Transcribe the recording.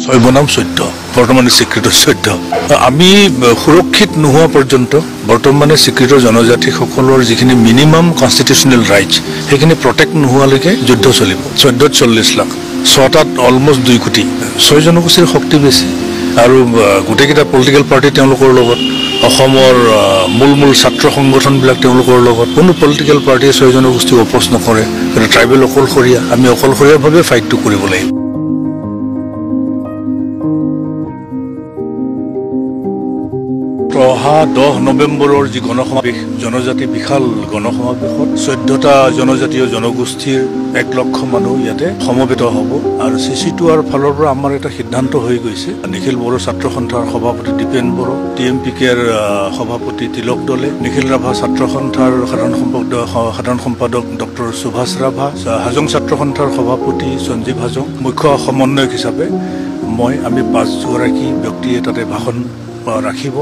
ছয় বনাম 14 বৰ্তমানে স্বীকৃত 14 আমি সুৰক্ষিত নোহোৱা পৰ্যন্ত বৰ্তমানে স্বীকৃত জনজাতিসকলৰ যিখিনি মিনিমাম কনষ্টিটিউচনেল ৰাইটছ সেইখিনি প্ৰটেক্ট নোহোৱালৈকে যুদ্ধ চলিব 1440 লাখ 6টাত অলমোষ্ট 2 কোটি 6 জনগোষ্ঠীৰ শক্তি বেছি আৰু গোটেইকেইটা পলিটিকেল পাৰ্টি তেওঁলোকৰ লগত অসমৰ মূল ছাত্ৰ সংগঠনবিলাক তেওঁলোকৰ লগত কোনো পলিটিকেল পাৰ্টিয়ে 6 জনগোষ্ঠীক অপোজ নকৰে কিন্তু ট্ৰাইবেল অকলশৰীয়া আমি অকলশৰীয়াভাৱে ফাইটটো কৰিব লাগিব অহা 10 নৱেম্বৰৰ যি গণসমাবেশ জনজাতি বিশাল গণসমাবেশত 14টা জনজাতীয় জনগোষ্ঠীৰ 1 লক্ষ মানুহ ইয়াতে সমবেত হ'ব আৰু CC2R ফালৰ পৰা আমাৰ এটা সিদ্ধান্ত হৈ গৈছে নিখিল বড়ো ছাত্ৰ সন্থাৰ সভাপতি দীপেন বড়ো TMPKৰ সভাপতি তিলক দলে নিখিল ৰাভা ছাত্ৰ সন্থাৰ সাধাৰণ সম্পাদক ডক্টৰ সুভাষ ৰাভা হাজং ছাত্ৰ সন্থাৰ সভাপতি সঞ্জীৱ হাজং মুখ্য সমন্বয়ক হিচাপে আমি 5 গৰাকী ব্যক্তিয়ে তাতে ভাষণ ৰাখিব